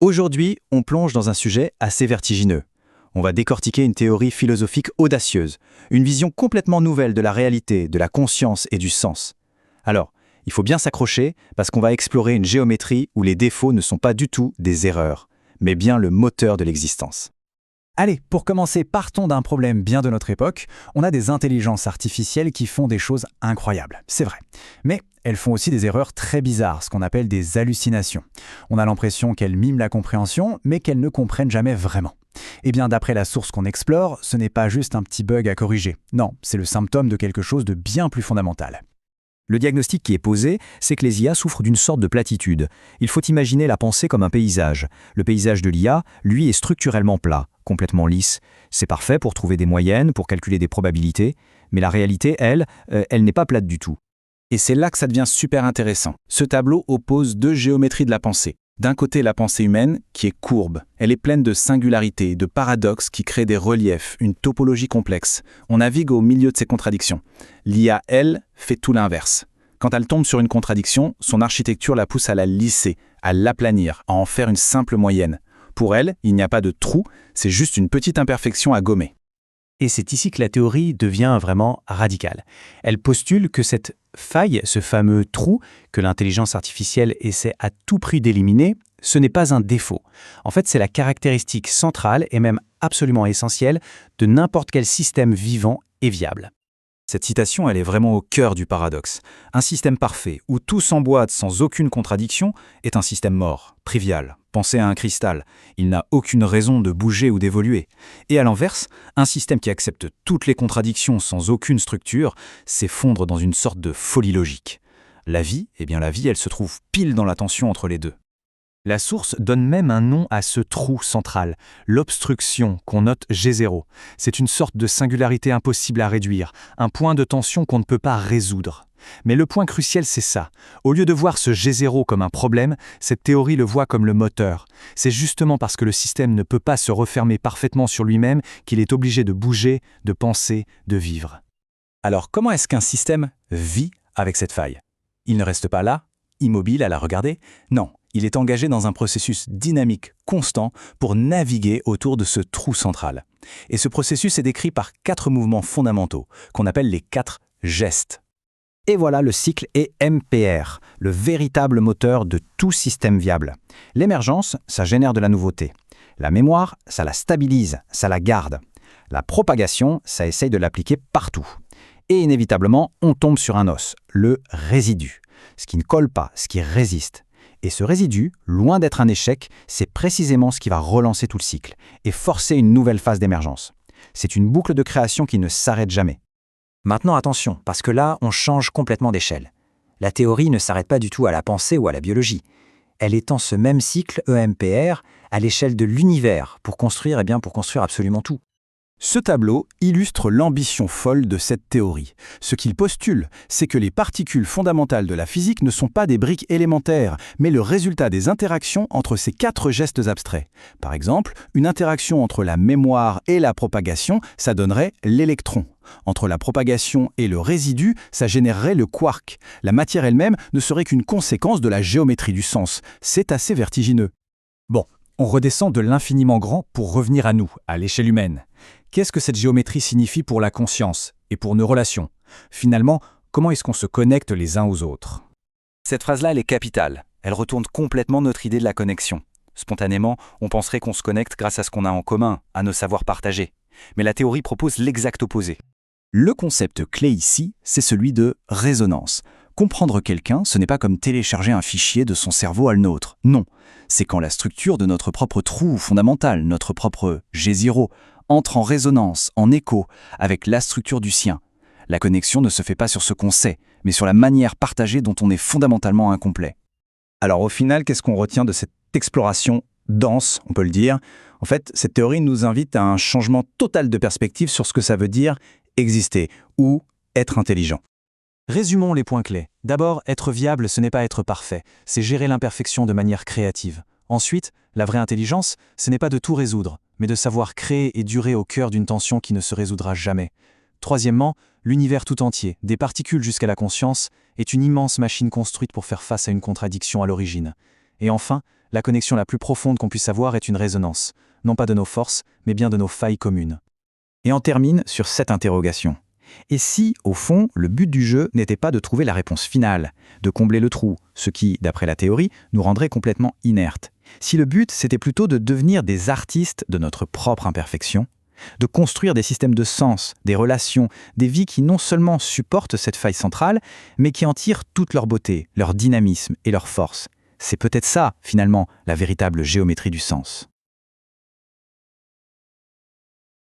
Aujourd'hui, on plonge dans un sujet assez vertigineux. On va décortiquer une théorie philosophique audacieuse, une vision complètement nouvelle de la réalité, de la conscience et du sens. Alors, il faut bien s'accrocher parce qu'on va explorer une géométrie où les défauts ne sont pas du tout des erreurs, mais bien le moteur de l'existence. Allez, pour commencer, partons d'un problème bien de notre époque. On a des intelligences artificielles qui font des choses incroyables, c'est vrai. Mais elles font aussi des erreurs très bizarres, ce qu'on appelle des hallucinations. On a l'impression qu'elles miment la compréhension, mais qu'elles ne comprennent jamais vraiment. Eh bien, d'après la source qu'on explore, ce n'est pas juste un petit bug à corriger. Non, c'est le symptôme de quelque chose de bien plus fondamental. Le diagnostic qui est posé, c'est que les IA souffrent d'une sorte de platitude. Il faut imaginer la pensée comme un paysage. Le paysage de l'IA, lui, est structurellement plat, complètement lisse. C'est parfait pour trouver des moyennes, pour calculer des probabilités, mais la réalité, elle n'est pas plate du tout. Et c'est là que ça devient super intéressant. Ce tableau oppose deux géométries de la pensée. D'un côté, la pensée humaine, qui est courbe. Elle est pleine de singularités, de paradoxes qui créent des reliefs, une topologie complexe. On navigue au milieu de ces contradictions. L'IA, elle, fait tout l'inverse. Quand elle tombe sur une contradiction, son architecture la pousse à la lisser, à l'aplanir, à en faire une simple moyenne. Pour elle, il n'y a pas de trou, c'est juste une petite imperfection à gommer. Et c'est ici que la théorie devient vraiment radicale. Elle postule que cette faille, ce fameux trou que l'intelligence artificielle essaie à tout prix d'éliminer, ce n'est pas un défaut. En fait, c'est la caractéristique centrale et même absolument essentielle de n'importe quel système vivant et viable. Cette citation, elle est vraiment au cœur du paradoxe. Un système parfait, où tout s'emboîte sans aucune contradiction, est un système mort, trivial. Pensez à un cristal. Il n'a aucune raison de bouger ou d'évoluer. Et à l'inverse, un système qui accepte toutes les contradictions sans aucune structure s'effondre dans une sorte de folie logique. La vie, elle se trouve pile dans la tension entre les deux. La source donne même un nom à ce trou central, l'obstruction, qu'on note G0. C'est une sorte de singularité impossible à réduire, un point de tension qu'on ne peut pas résoudre. Mais le point crucial, c'est ça. Au lieu de voir ce G0 comme un problème, cette théorie le voit comme le moteur. C'est justement parce que le système ne peut pas se refermer parfaitement sur lui-même qu'il est obligé de bouger, de penser, de vivre. Alors comment est-ce qu'un système vit avec cette faille? Il ne reste pas là, immobile à la regarder? Non. Il est engagé dans un processus dynamique constant pour naviguer autour de ce trou central. Et ce processus est décrit par 4 mouvements fondamentaux, qu'on appelle les 4 gestes. Et voilà le cycle EMPR, le véritable moteur de tout système viable. L'émergence, ça génère de la nouveauté. La mémoire, ça la stabilise, ça la garde. La propagation, ça essaye de l'appliquer partout. Et inévitablement, on tombe sur un os, le résidu. Ce qui ne colle pas, ce qui résiste. Et ce résidu, loin d'être un échec, c'est précisément ce qui va relancer tout le cycle et forcer une nouvelle phase d'émergence. C'est une boucle de création qui ne s'arrête jamais. Maintenant attention, parce que là, on change complètement d'échelle. La théorie ne s'arrête pas du tout à la pensée ou à la biologie. Elle étend ce même cycle EMPR à l'échelle de l'univers pour construire absolument tout. Ce tableau illustre l'ambition folle de cette théorie. Ce qu'il postule, c'est que les particules fondamentales de la physique ne sont pas des briques élémentaires, mais le résultat des interactions entre ces 4 gestes abstraits. Par exemple, une interaction entre la mémoire et la propagation, ça donnerait l'électron. Entre la propagation et le résidu, ça générerait le quark. La matière elle-même ne serait qu'une conséquence de la géométrie du sens. C'est assez vertigineux. Bon, on redescend de l'infiniment grand pour revenir à nous, à l'échelle humaine. Qu'est-ce que cette géométrie signifie pour la conscience et pour nos relations? Finalement, comment est-ce qu'on se connecte les uns aux autres? Cette phrase-là, elle est capitale. Elle retourne complètement notre idée de la connexion. Spontanément, on penserait qu'on se connecte grâce à ce qu'on a en commun, à nos savoirs partagés. Mais la théorie propose l'exact opposé. Le concept clé ici, c'est celui de résonance. Comprendre quelqu'un, ce n'est pas comme télécharger un fichier de son cerveau à le nôtre. Non, c'est quand la structure de notre propre trou fondamental, notre propre G0, entre en résonance, en écho, avec la structure du sien. La connexion ne se fait pas sur ce qu'on sait, mais sur la manière partagée dont on est fondamentalement incomplet. Alors au final, qu'est-ce qu'on retient de cette exploration dense, on peut le dire? En fait, cette théorie nous invite à un changement total de perspective sur ce que ça veut dire exister ou être intelligent. Résumons les points clés. D'abord, être viable, ce n'est pas être parfait, c'est gérer l'imperfection de manière créative. Ensuite, la vraie intelligence, ce n'est pas de tout résoudre, mais de savoir créer et durer au cœur d'une tension qui ne se résoudra jamais. Troisièmement, l'univers tout entier, des particules jusqu'à la conscience, est une immense machine construite pour faire face à une contradiction à l'origine. Et enfin, La connexion la plus profonde qu'on puisse avoir est une résonance, non pas de nos forces, mais bien de nos failles communes. Et on termine sur cette interrogation. Et si, au fond, le but du jeu n'était pas de trouver la réponse finale, de combler le trou, ce qui, d'après la théorie, nous rendrait complètement inertes. Si le but, c'était plutôt de devenir des artistes de notre propre imperfection, de construire des systèmes de sens, des relations, des vies qui non seulement supportent cette faille centrale, mais qui en tirent toute leur beauté, leur dynamisme et leur force. C'est peut-être ça, finalement, la véritable géométrie du sens.